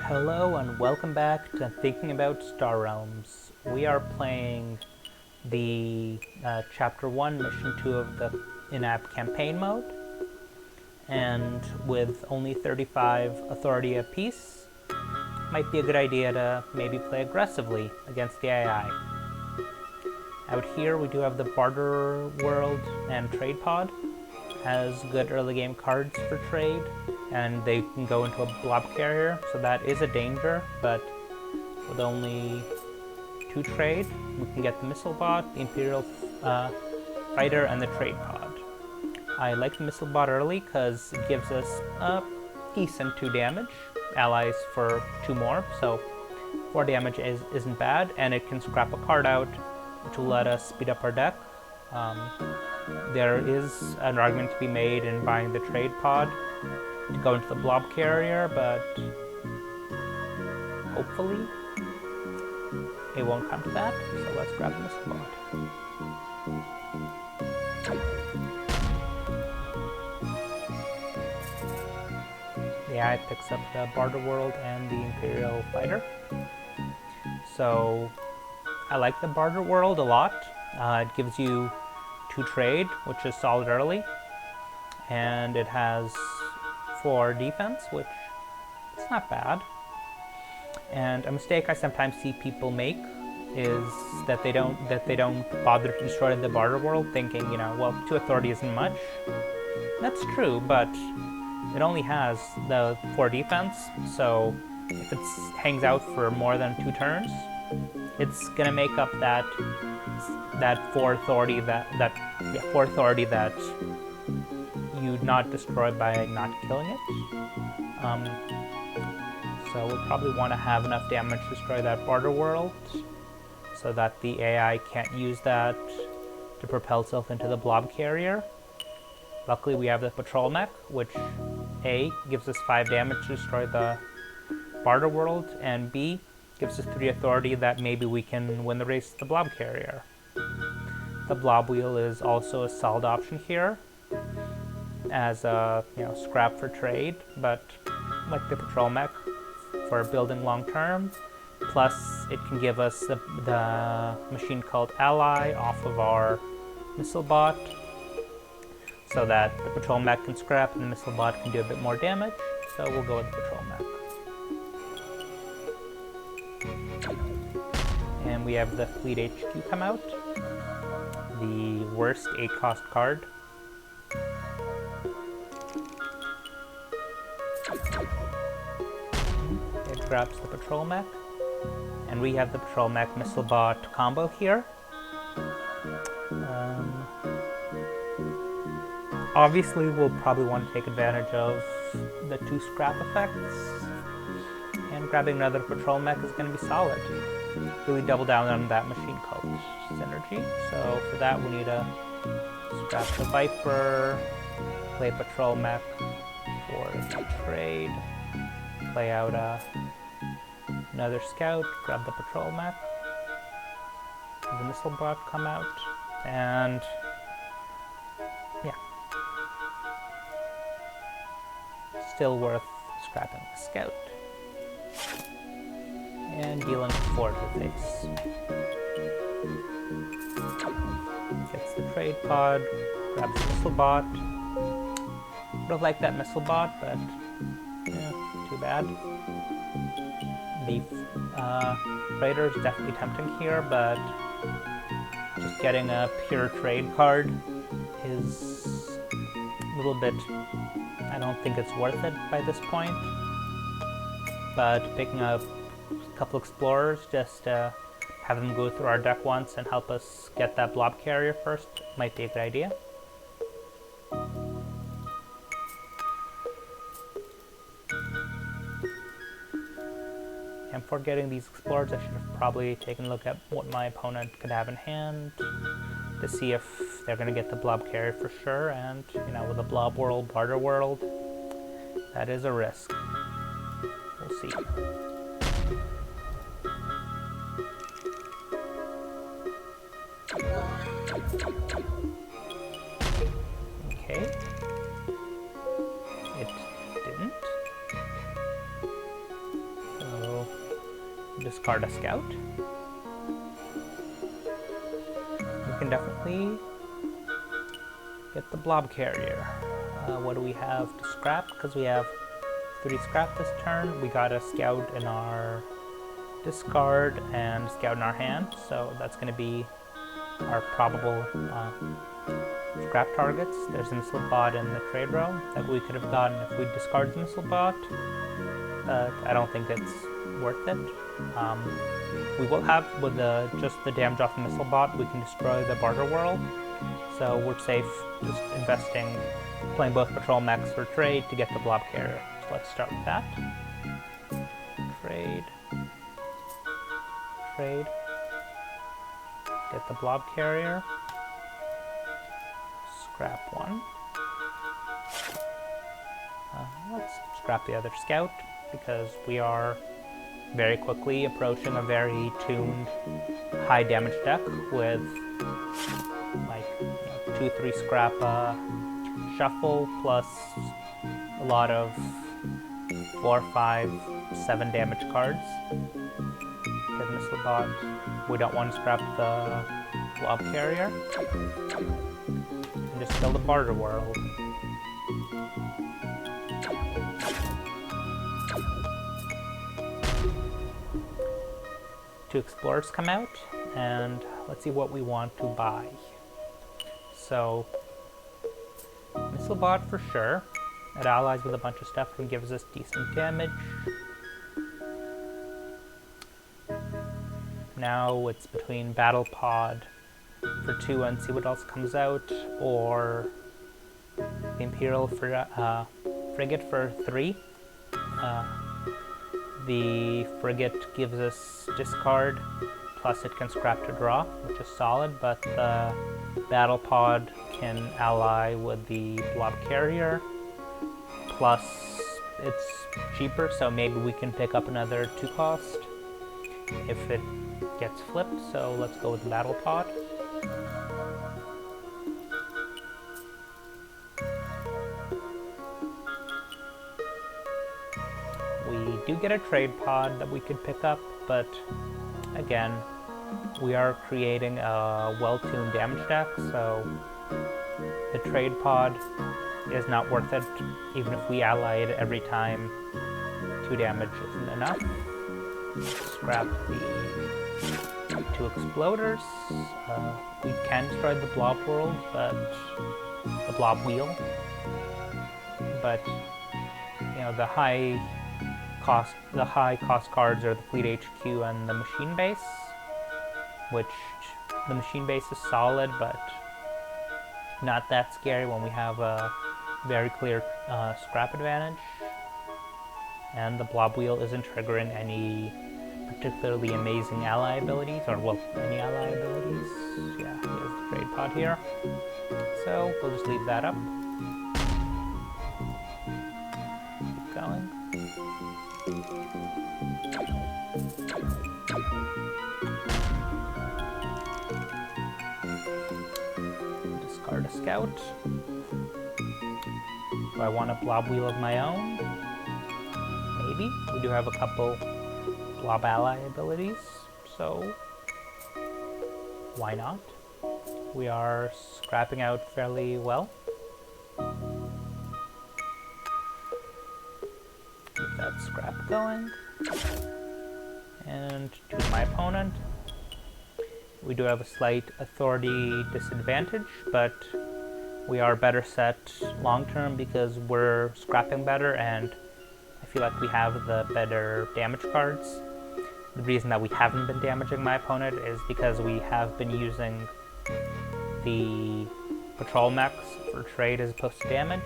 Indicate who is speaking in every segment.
Speaker 1: Hello and welcome back to Thinking About Star Realms. We are playing the Chapter 1, Mission 2 of the in-app campaign mode. And with only 35 authority apiece, might be a good idea to maybe play aggressively against the AI. Out here we do have the Barter World and Trade Pod. Has good early game cards for trade, and they can go into a blob carrier, so that is a danger, but with only 2 trade, we can get the missile bot, the Imperial fighter, and the trade pod. I like the missile bot early because it gives us a decent 2 damage, allies for 2 more, so 4 damage isn't bad, and it can scrap a card out, which will let us speed up our deck. There is an argument to be made in buying the trade pod to go into the blob carrier, but hopefully it won't come to that, so let's grab the missile bot. The AI picks up the Barter World and the Imperial Fighter. So I like the Barter World a lot. It gives you 2 trade, which is solid early, and it has 4 defense, which is not bad. And a mistake I sometimes see people make is that they don't bother to destroy the Barter World, thinking, well, 2 authority isn't much. That's true, but it only has the 4 defense, so if it hangs out for more than 2 turns, it's gonna make up that 4 authority that you'd not destroy by not killing it. So we'll probably want to have enough damage to destroy that Barter World, so that the AI can't use that to propel itself into the blob carrier. Luckily we have the patrol mech, which A, gives us 5 damage to destroy the Barter World, and B, gives us 3 authority that maybe we can win the race to the blob carrier. The blob wheel is also a solid option here as a scrap for trade, but like the patrol mech for building long term. Plus it can give us the machine called Ally off of our missile bot, so that the patrol mech can scrap and the missile bot can do a bit more damage, so we'll go with the patrol mech. And we have the Fleet HQ come out, the worst 8 cost card. It grabs the patrol mech, and we have the patrol mech missile bot combo here. Obviously we'll probably want to take advantage of the 2 scrap effects, and grabbing another patrol mech is going to be solid. Really double down on that machine called Synergy. So for that we need to scrap the Viper, play patrol mech for the trade, play out another scout, grab the patrol mech, the missile bot come out, and yeah, still worth scrapping the scout. And dealing 4 to the face. Gets the trade pod, grabs the missile bot. Would have liked that missile bot, but yeah, too bad. The freighter is definitely tempting here, but just getting a pure trade card is a little bit, I don't think it's worth it by this point. But picking up a couple explorers just to have them go through our deck once and help us get that blob carrier first might be a good idea. And for getting these explorers, I should have probably taken a look at what my opponent could have in hand to see if they're going to get the blob carrier for sure, and with a blob world, barter world, that is a risk. We'll see. Okay. It didn't. discard a scout. We can definitely get the blob carrier. What do we have to scrap? Because we have 3 scrap this turn. We got a scout in our discard and scout in our hand, so that's going to be our probable scrap targets. There's a missile bot in the trade row that we could have gotten if we discard the missile bot, but I don't think it's worth it. We will have, with just the damage off the missile bot, we can destroy the barter world, so we're safe just investing, playing both patrol mechs for trade to get the blob carrier. So let's start with that. Trade. Get the blob carrier. Scrap 1. Let's scrap the other scout because we are very quickly approaching a very tuned high damage deck with like 2-3 scrap shuffle plus a lot of 4, 5, 7 damage cards. Get missile bot. We don't want to scrap the blob carrier. And just kill the barter world. Two explorers come out, and let's see what we want to buy. So, missile bot for sure. It allies with a bunch of stuff and gives us decent damage. Now it's between Battle Pod for 2 and see what else comes out, or the Imperial Frigate for 3. The frigate gives us discard, plus it can scrap to draw, which is solid, but the Battle Pod can ally with the blob carrier, plus it's cheaper, so maybe we can pick up another 2 cost if it gets flipped, so let's go with the Battle Pod. We do get a trade pod that we could pick up, but again, we are creating a well-tuned damage deck, so the trade pod is not worth it, even if we ally it every time 2 damage isn't enough. Scrap the 2 exploders. We can destroy the blob world, but the blob wheel. But you know, the high cost cards are the Fleet HQ and the machine base, which the machine base is solid, but not that scary when we have a very clear scrap advantage. And the blob wheel isn't triggering any particularly amazing ally abilities, or well, any ally abilities. Yeah, there's the trade pod here. So we'll just leave that up. Keep going. Discard a scout. Do I want a blob wheel of my own? Maybe. We do have a couple blob ally abilities, so why not? We are scrapping out fairly well. Keep that scrap going. And to my opponent, we do have a slight authority disadvantage, but we are better set long term because we're scrapping better, and I feel like we have the better damage cards. The reason that we haven't been damaging my opponent is because we have been using the patrol mechs for trade as opposed to damage.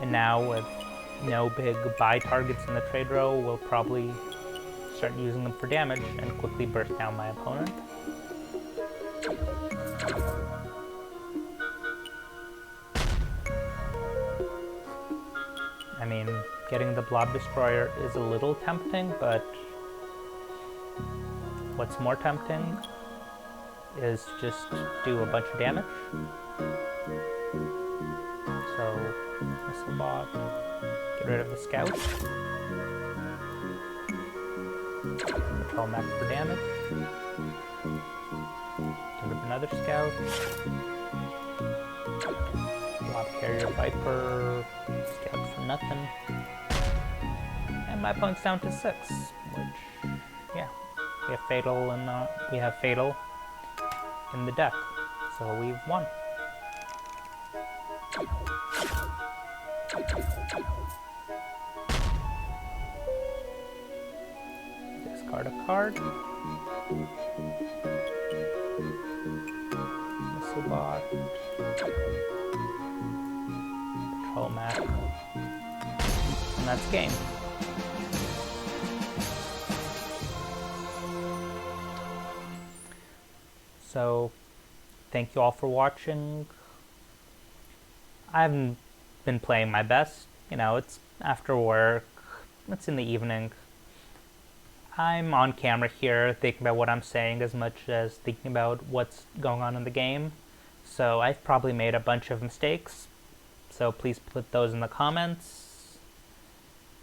Speaker 1: And now with no big buy targets in the trade row, we'll probably start using them for damage and quickly burst down my opponent. I mean, getting the Blob Destroyer is a little tempting, but what's more tempting is just do a bunch of damage. So, missile bot, get rid of the scout. Patrol mech for damage. Give up another scout. Blob carrier Viper. Scout for nothing. And my opponent's down to 6, which, yeah, we have Fatal in the deck, so we've won. Discard a card. Missilebot. Patrol mech. And that's game. So, thank you all for watching. I haven't been playing my best. You know, it's after work. It's in the evening. I'm on camera here thinking about what I'm saying as much as thinking about what's going on in the game. So I've probably made a bunch of mistakes. So please put those in the comments.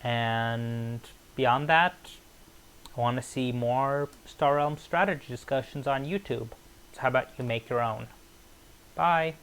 Speaker 1: And beyond that, I want to see more Star Realms strategy discussions on YouTube. So how about you make your own? Bye!